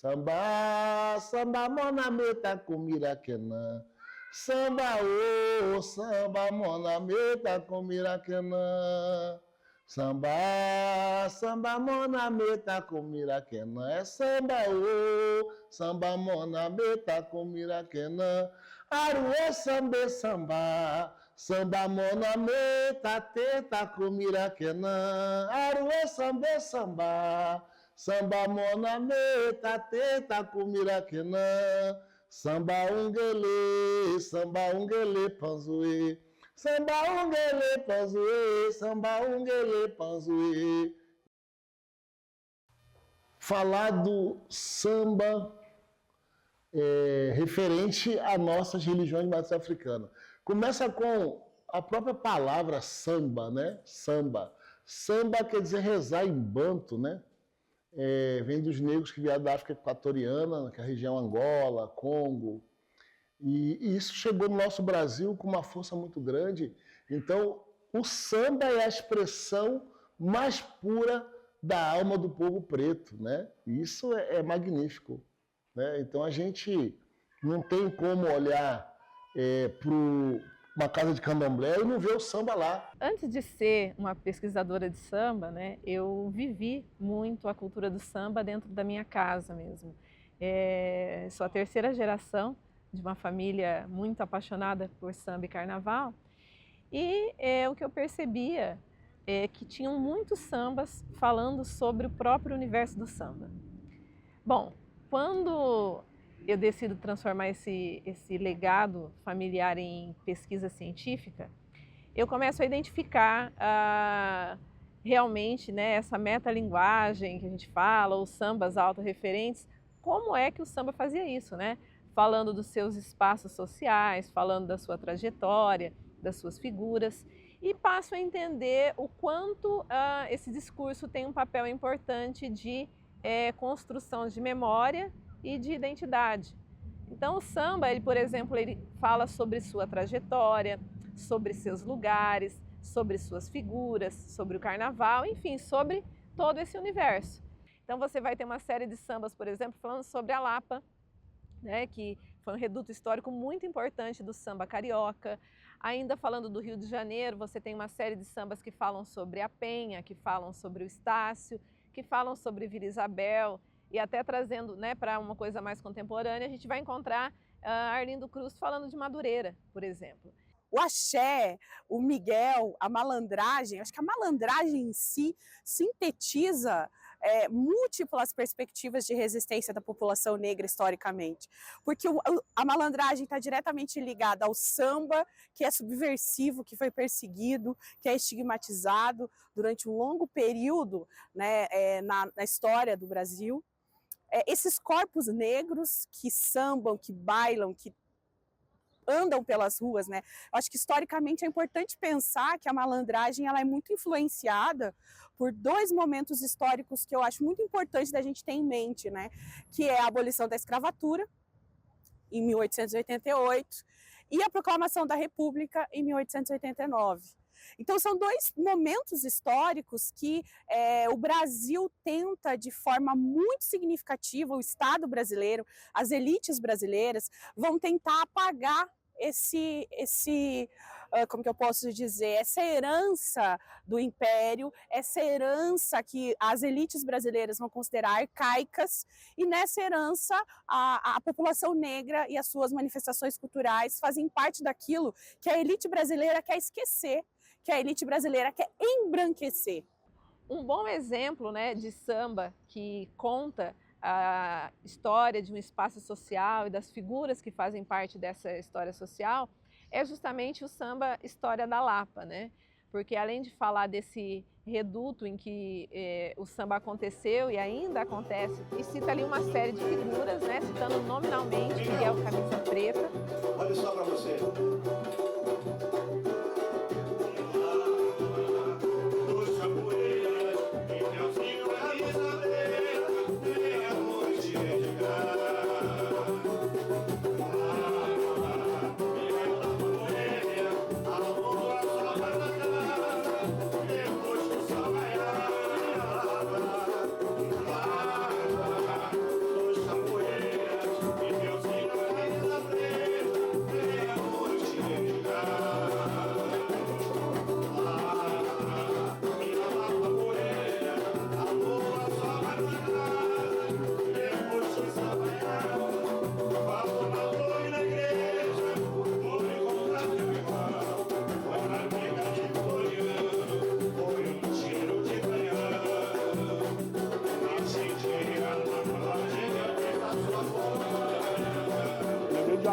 Samba, samba, moname, takumiraquenã. Samba, ô, samba, moname, takumiraquenã. Samba, samba, moname, takumiraquenã. É samba, ô, samba, moname, takumiraquenã. Aruê, samba, samba. Samba, moname, tate, takumiraquenã. Aruê, samba, samba. Samba, moname, tate, takumiraquenã. Samba, unguele, panzuê. Samba, unguele, panzuê. Samba, unguele, panzuê. Falar do samba referente a nossas religiões de matriz africana. Começa com a própria palavra samba, né? Samba. Samba quer dizer rezar em banto, né? Vem dos negros que vieram da África Equatoriana, que é a região Angola, Congo. E isso chegou no nosso Brasil com uma força muito grande. Então, o samba é a expressão mais pura da alma do povo preto, né? E isso é magnífico, né? Então, a gente não tem como olhar para uma casa de candomblé e não ver o samba lá. Antes de ser uma pesquisadora de samba, né, eu vivi muito a cultura do samba dentro da minha casa mesmo. Sou a terceira geração de uma família muito apaixonada por samba e carnaval, e o que eu percebia é que tinham muitos sambas falando sobre o próprio universo do samba. Bom, quando eu decido transformar esse legado familiar em pesquisa científica, eu começo a identificar realmente, né, essa metalinguagem que a gente fala, os sambas autorreferentes, como é que o samba fazia isso, né? Falando dos seus espaços sociais, falando da sua trajetória, das suas figuras, e passo a entender o quanto esse discurso tem um papel importante de construção de memória e de identidade. Então o samba, ele, por exemplo, ele fala sobre sua trajetória, sobre seus lugares, sobre suas figuras, sobre o carnaval, enfim, sobre todo esse universo. Então você vai ter uma série de sambas, por exemplo, falando sobre a Lapa, né, que foi um reduto histórico muito importante do samba carioca. Ainda falando do Rio de Janeiro, você tem uma série de sambas que falam sobre a Penha, que falam sobre o Estácio, que falam sobre Vila Isabel, e até trazendo, né, para uma coisa mais contemporânea, a gente vai encontrar Arlindo Cruz falando de Madureira, por exemplo. O axé, o Miguel, a malandragem, acho que a malandragem em si sintetiza múltiplas perspectivas de resistência da população negra historicamente. Porque a malandragem está diretamente ligada ao samba, que é subversivo, que foi perseguido, que é estigmatizado durante um longo período, né, na história do Brasil. Esses corpos negros que sambam, que bailam, que andam pelas ruas, né? Eu acho que historicamente é importante pensar que a malandragem ela é muito influenciada por dois momentos históricos que eu acho muito importante da gente ter em mente, né? Que é a abolição da escravatura, em 1888, e a proclamação da República, em 1889. Então são dois momentos históricos que o Brasil tenta de forma muito significativa, o Estado brasileiro, as elites brasileiras vão tentar apagar como que eu posso dizer, essa herança do Império, essa herança que as elites brasileiras vão considerar arcaicas, e nessa herança a população negra e as suas manifestações culturais fazem parte daquilo que a elite brasileira quer esquecer, que a elite brasileira quer embranquecer. Um bom exemplo, né, de samba que conta a história de um espaço social e das figuras que fazem parte dessa história social é justamente o samba História da Lapa, né? Porque além de falar desse reduto em que o samba aconteceu e ainda acontece, e cita ali uma série de figuras, né, citando nominalmente Miguel Camisa Preta. Olha só para você.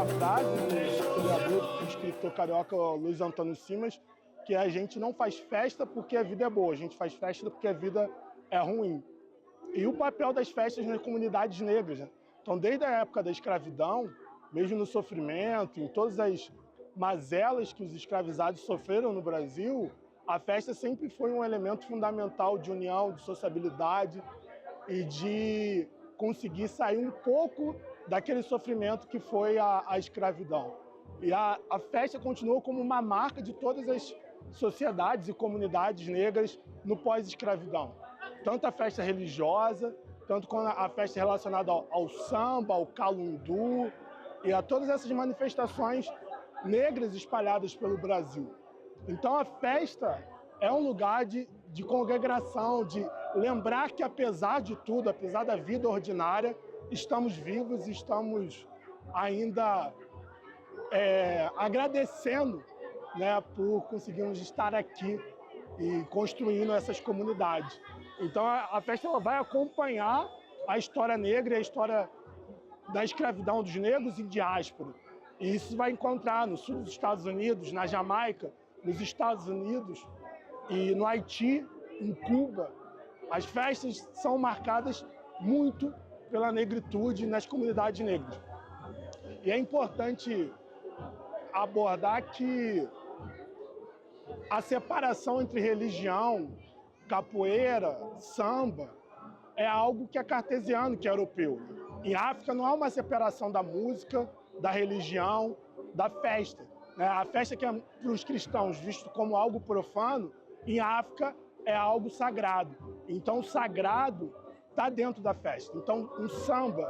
uma frase do historiador e escritor carioca Luiz Antônio Simas, que a gente não faz festa porque a vida é boa, a gente faz festa porque a vida é ruim. E o papel das festas nas comunidades negras, né? Então, desde a época da escravidão, mesmo no sofrimento, em todas as mazelas que os escravizados sofreram no Brasil, a festa sempre foi um elemento fundamental de união, de sociabilidade e de conseguir sair um pouco daquele sofrimento que foi a escravidão. E a festa continuou como uma marca de todas as sociedades e comunidades negras no pós-escravidão. Tanto a festa religiosa, tanto quanto a festa relacionada ao samba, ao calundu e a todas essas manifestações negras espalhadas pelo Brasil. Então a festa é um lugar de congregação, de lembrar que apesar de tudo, apesar da vida ordinária, estamos vivos e estamos ainda agradecendo, né, por conseguirmos estar aqui e construindo essas comunidades. Então a festa ela vai acompanhar a história negra e a história da escravidão dos negros em diáspora. E isso vai encontrar no sul dos Estados Unidos, na Jamaica, nos Estados Unidos e no Haiti, em Cuba. As festas são marcadas muito pela negritude nas comunidades negras. E é importante abordar que a separação entre religião, capoeira, samba, é algo que é cartesiano, que é europeu. Em África não há uma separação da música, da religião, da festa. A festa que é para os cristãos visto como algo profano, em África é algo sagrado. Então o sagrado está dentro da festa. Então um samba,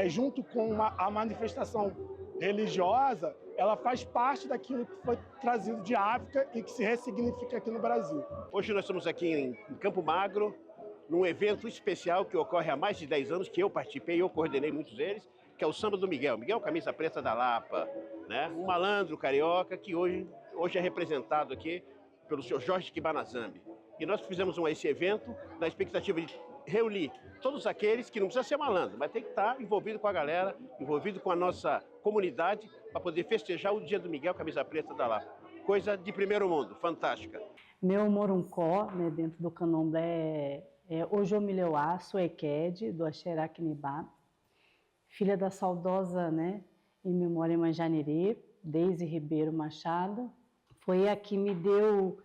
junto com a manifestação religiosa, ela faz parte daquilo que foi trazido de África e que se ressignifica aqui no Brasil. Hoje nós estamos aqui em Campo Magro, num evento especial que ocorre há mais de 10 anos, que eu participei, eu coordenei muitos deles, que é o Samba do Miguel. Miguel, camisa preta da Lapa, né? Um malandro carioca que hoje é representado aqui pelo senhor Jorge Kibanazambi. E nós fizemos esse evento na expectativa de reunir todos aqueles que não precisam ser malandro, mas tem que estar envolvido com a galera, envolvido com a nossa comunidade, para poder festejar o Dia do Miguel, camisa preta da Lapa. Coisa de primeiro mundo, fantástica. Meu moruncó, né, dentro do candomblé, é Ojomileuá Suequede, do Axerá Quinibá, filha da saudosa, né, em memória Manjanirê, Deise Ribeiro Machado. Foi a que me deu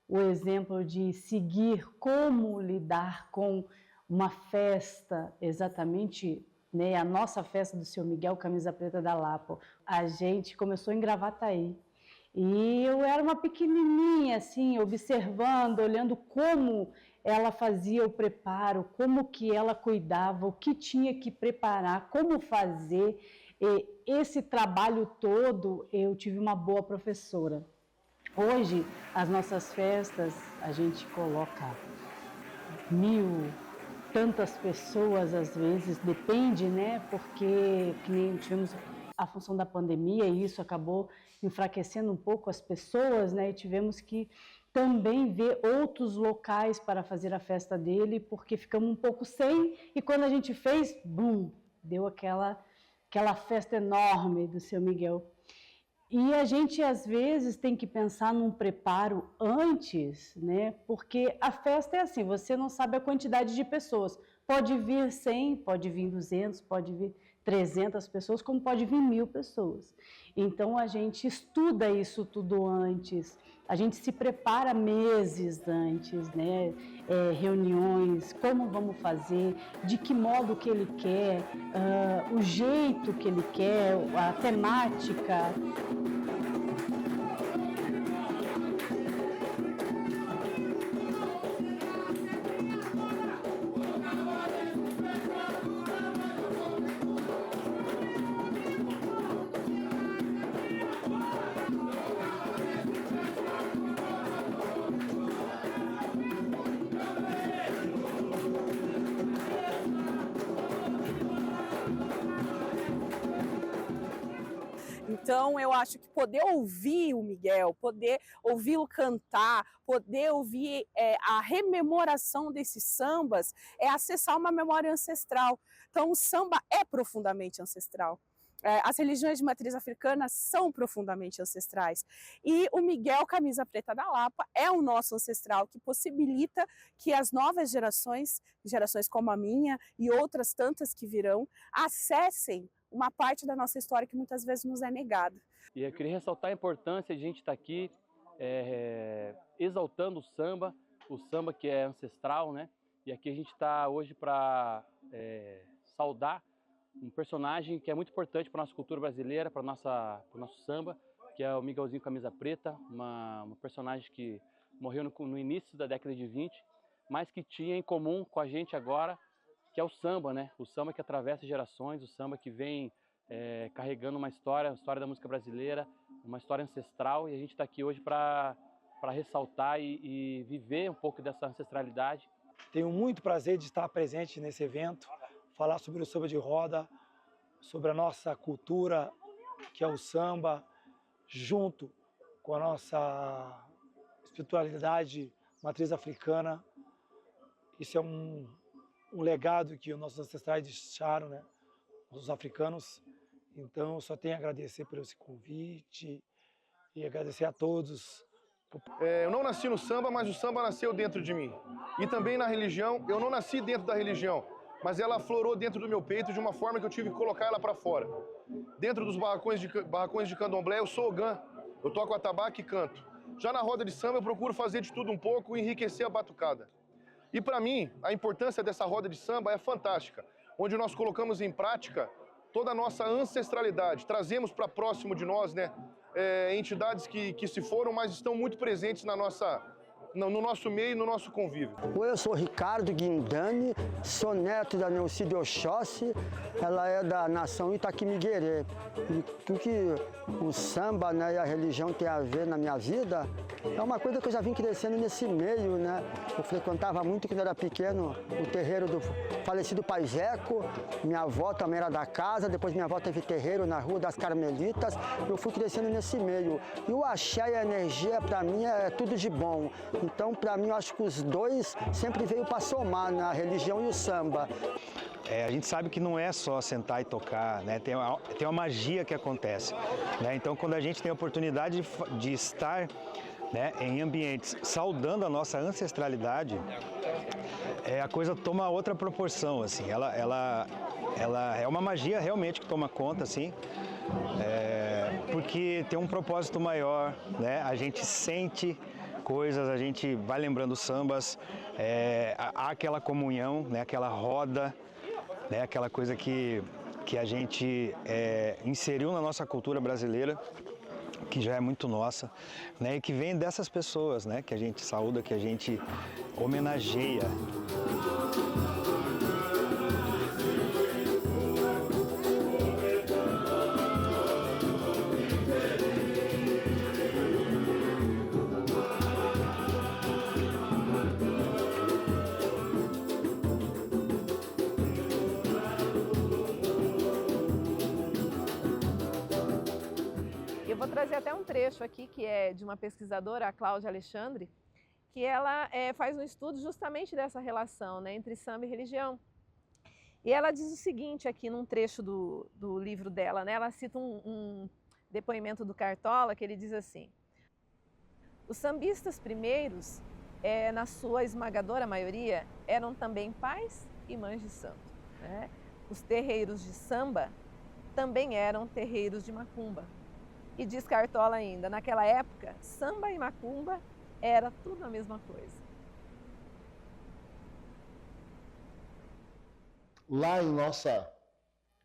o exemplo de seguir como lidar com uma festa, exatamente, né, a nossa festa do Seu Miguel, camisa preta da Lapa. A gente começou em Gravataí. E eu era uma pequenininha, assim, observando, olhando como ela fazia o preparo, como que ela cuidava, o que tinha que preparar, como fazer. E esse trabalho todo, eu tive uma boa professora. Hoje, as nossas festas, a gente coloca 1000, tantas pessoas às vezes, depende, né? Porque que nem tivemos a função da pandemia e isso acabou enfraquecendo um pouco as pessoas, né? E tivemos que também ver outros locais para fazer a festa dele, porque ficamos um pouco sem, e quando a gente fez, bum, deu aquela festa enorme do Seu Miguel. E a gente, às vezes, tem que pensar num preparo antes, né? Porque a festa é assim, você não sabe a quantidade de pessoas. Pode vir 100, pode vir 200, pode vir 300 pessoas, como pode vir 1000 pessoas. Então, a gente estuda isso tudo antes, a gente se prepara meses antes, né? Reuniões, como vamos fazer, de que modo que ele quer, o jeito que ele quer, a temática. Então, eu acho que poder ouvir o Miguel, poder ouvi-lo cantar, poder ouvir a rememoração desses sambas, é acessar uma memória ancestral. Então, o samba é profundamente ancestral. As religiões de matriz africana são profundamente ancestrais. E o Miguel Camisa Preta da Lapa é o nosso ancestral que possibilita que as novas gerações como a minha e outras tantas que virão, acessem uma parte da nossa história que muitas vezes nos é negada. E eu queria ressaltar a importância de a gente estar aqui exaltando o samba que é ancestral, né? E aqui a gente está hoje para saudar um personagem que é muito importante para a nossa cultura brasileira, para o nosso samba, que é o Miguelzinho Camisa Preta, uma personagem que morreu no início da década de 20, mas que tinha em comum com a gente agora, que é o samba, né? O samba que atravessa gerações, o samba que vem carregando uma história da música brasileira, uma história ancestral, e a gente está aqui hoje para ressaltar e viver um pouco dessa ancestralidade. Tenho muito prazer de estar presente nesse evento, falar sobre o samba de roda, sobre a nossa cultura, que é o samba, junto com a nossa espiritualidade matriz africana. Isso é um legado que os nossos ancestrais deixaram, né? Os africanos. Então, eu só tenho a agradecer por esse convite e agradecer a todos. Eu não nasci no samba, mas o samba nasceu dentro de mim. E também na religião, eu não nasci dentro da religião, mas ela aflorou dentro do meu peito de uma forma que eu tive que colocar ela para fora. Dentro dos barracões de candomblé, eu sou ogã, eu toco atabaque e canto. Já na roda de samba, eu procuro fazer de tudo um pouco e enriquecer a batucada. E para mim, a importância dessa roda de samba é fantástica, onde nós colocamos em prática toda a nossa ancestralidade, trazemos para próximo de nós, né, entidades que se foram, mas estão muito presentes no nosso meio e no nosso convívio. Eu sou Ricardo Guindani, sou neto da Neucídio Oxóssi, ela é da nação Itaquimiguerê. E tudo que o samba, né, e a religião tem a ver na minha vida é uma coisa que eu já vim crescendo nesse meio, né? Eu frequentava muito quando era pequeno o terreiro do falecido Pai Zeco, minha avó também era da casa, depois minha avó teve terreiro na Rua das Carmelitas, eu fui crescendo nesse meio. E o axé e a energia, para mim, é tudo de bom. Então, para mim, eu acho que os dois sempre veio para somar, na religião e o samba. A gente sabe que não é só sentar e tocar, né? Tem uma magia que acontece, né? Então, quando a gente tem a oportunidade de estar, né, em ambientes saudando a nossa ancestralidade, a coisa toma outra proporção, assim. Ela é uma magia realmente que toma conta, assim, porque tem um propósito maior, né? A gente sente coisas, a gente vai lembrando sambas, há aquela comunhão, né, aquela roda, né, aquela coisa que a gente inseriu na nossa cultura brasileira, que já é muito nossa, né, e que vem dessas pessoas, né, que a gente saúda, que a gente homenageia. Eu vou trazer até um trecho aqui que é de uma pesquisadora, a Cláudia Alexandre, que ela faz um estudo justamente dessa relação, né, entre samba e religião. E ela diz o seguinte aqui num trecho do livro dela, né, ela cita um depoimento do Cartola, que ele diz assim: os sambistas primeiros, na sua esmagadora maioria, eram também pais e mães de santo, né? Os terreiros de samba também eram terreiros de macumba. E diz Cartola ainda, naquela época, samba e macumba era tudo a mesma coisa. Lá em nossa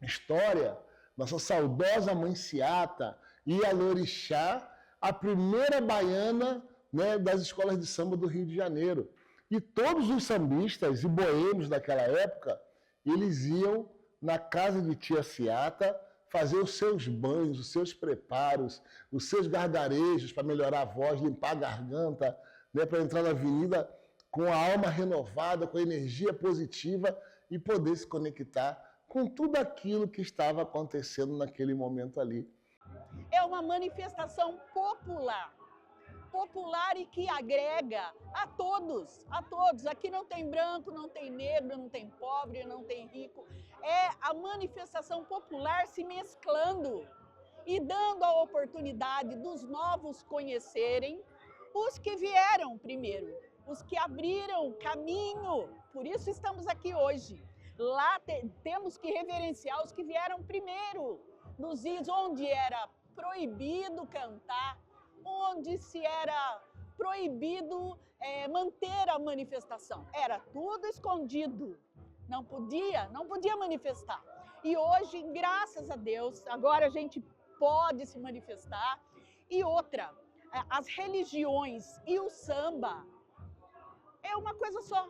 história, nossa saudosa Mãe Seata e a Lorixá, a primeira baiana, né, das escolas de samba do Rio de Janeiro. E todos os sambistas e boêmios daquela época, eles iam na casa de tia Seata fazer os seus banhos, os seus preparos, os seus gargarejos para melhorar a voz, limpar a garganta, né, para entrar na avenida com a alma renovada, com a energia positiva e poder se conectar com tudo aquilo que estava acontecendo naquele momento ali. É uma manifestação popular popular e que agrega a todos, a todos. Aqui não tem branco, não tem negro, não tem pobre, não tem rico. É a manifestação popular se mesclando e dando a oportunidade dos novos conhecerem os que vieram primeiro, os que abriram caminho. Por isso estamos aqui hoje. Lá temos que reverenciar os que vieram primeiro, nos dias onde era proibido cantar, onde se era proibido manter a manifestação. Era tudo escondido, não podia manifestar. E hoje, graças a Deus, agora a gente pode se manifestar. E outra, as religiões e o samba é uma coisa só.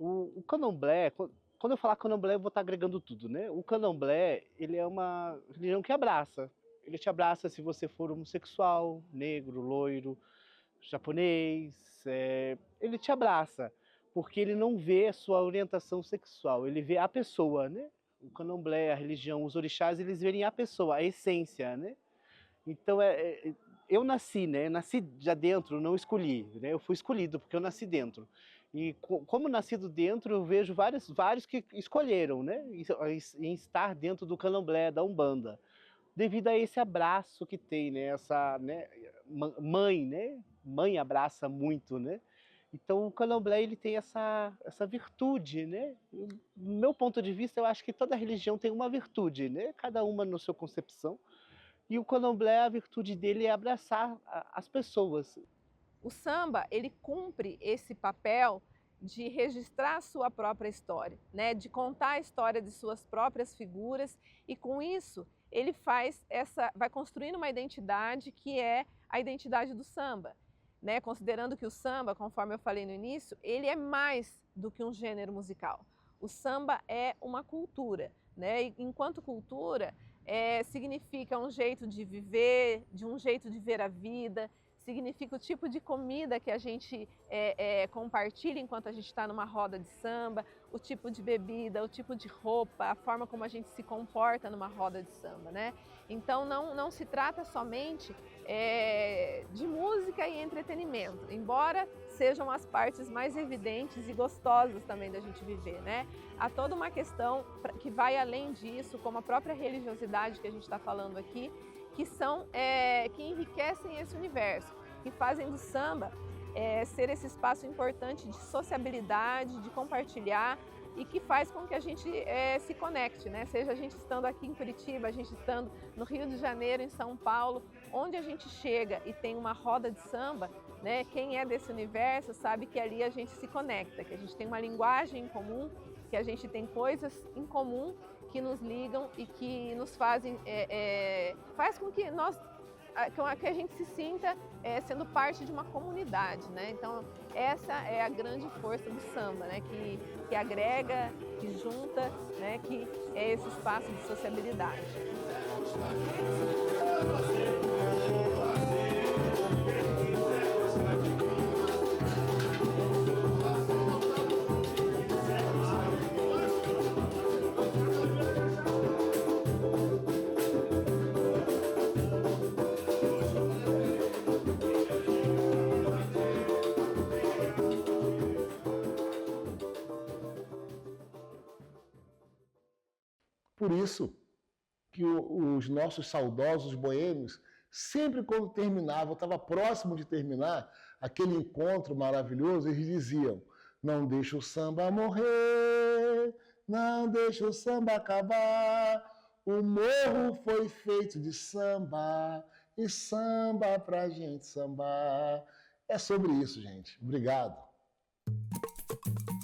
O candomblé, quando eu falar candomblé, eu vou estar agregando tudo, né? O candomblé, ele é uma religião que abraça. Ele te abraça se você for homossexual, negro, loiro, japonês. Ele te abraça, porque ele não vê a sua orientação sexual, ele vê a pessoa, né? O candomblé, a religião, os orixás, eles verem a pessoa, a essência, né? Então, eu nasci, né? Nasci já dentro, não escolhi, né? Eu fui escolhido porque eu nasci dentro. E como nascido dentro, eu vejo vários que escolheram, né? Em estar dentro do candomblé, da Umbanda, devido a esse abraço que tem, né? Essa, né? Mãe, né? Mãe abraça muito, né? Então o candomblé, ele tem essa virtude, né? Do meu ponto de vista, eu acho que toda religião tem uma virtude, né? Cada uma na sua concepção. E o candomblé, a virtude dele é abraçar as pessoas. O samba, ele cumpre esse papel de registrar a sua própria história, né? De contar a história de suas próprias figuras, e com isso ele vai construindo uma identidade que é a identidade do samba, né? Considerando que o samba, conforme eu falei no início, ele é mais do que um gênero musical. O samba é uma cultura, né? E enquanto cultura, significa um jeito de viver, de um jeito de ver a vida, significa o tipo de comida que a gente compartilha enquanto a gente está numa roda de samba, o tipo de bebida, o tipo de roupa, a forma como a gente se comporta numa roda de samba, né? Então não se trata somente de música e entretenimento, embora sejam as partes mais evidentes e gostosas também da gente viver, né? Há toda uma questão que vai além disso, como a própria religiosidade que a gente está falando aqui, que enriquecem esse universo, que fazem do samba ser esse espaço importante de sociabilidade, de compartilhar, e que faz com que a gente se conecte, né? Seja a gente estando aqui em Curitiba, a gente estando no Rio de Janeiro, em São Paulo, onde a gente chega e tem uma roda de samba, né? Quem é desse universo sabe que ali a gente se conecta, que a gente tem uma linguagem em comum, que a gente tem coisas em comum que nos ligam e que nos fazem, faz com que que a gente se sinta sendo parte de uma comunidade, né? Então essa é a grande força do samba, né? Que agrega, que junta, né? Que é esse espaço de sociabilidade. Por isso que os nossos saudosos boêmios, sempre quando terminavam, estava próximo de terminar aquele encontro maravilhoso, eles diziam: não deixa o samba morrer, não deixa o samba acabar, o morro foi feito de samba, e samba pra gente sambar. É sobre isso, gente. Obrigado.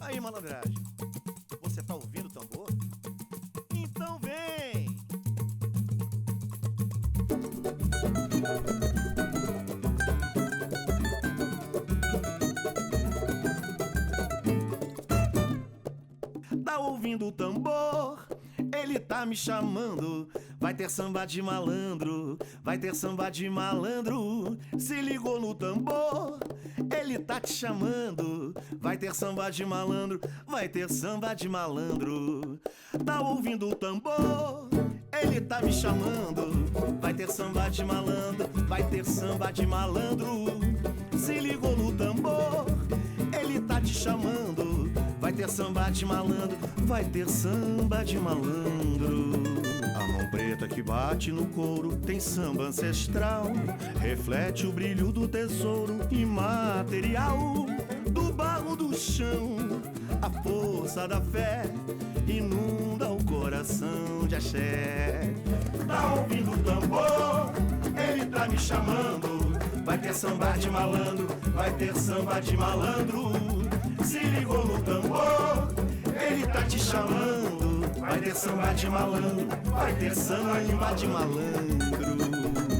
Aí, malandragem, você tá ouvindo o tambor? Então vem! Tá ouvindo o tambor? Ele tá me chamando. Vai ter samba de malandro, vai ter samba de malandro. Se ligou no tambor? Ele tá te chamando. Vai ter samba de malandro, vai ter samba de malandro. Tá ouvindo o tambor? ele tá me chamando. Vai ter samba de malandro, vai ter samba de malandro. Se ligou no tambor, ele tá te chamando. Vai ter samba de malandro, vai ter samba de malandro. A mão preta que bate no couro tem samba ancestral. Reflete o brilho do tesouro imaterial. Do barro do chão, a força da fé inunda o coração de axé. Tá ouvindo o tambor, ele tá me chamando. Vai ter samba de malandro, vai ter samba de malandro. Se ligou no tambor, ele tá te chamando. Vai ter samba de malandro, vai ter samba de malandro.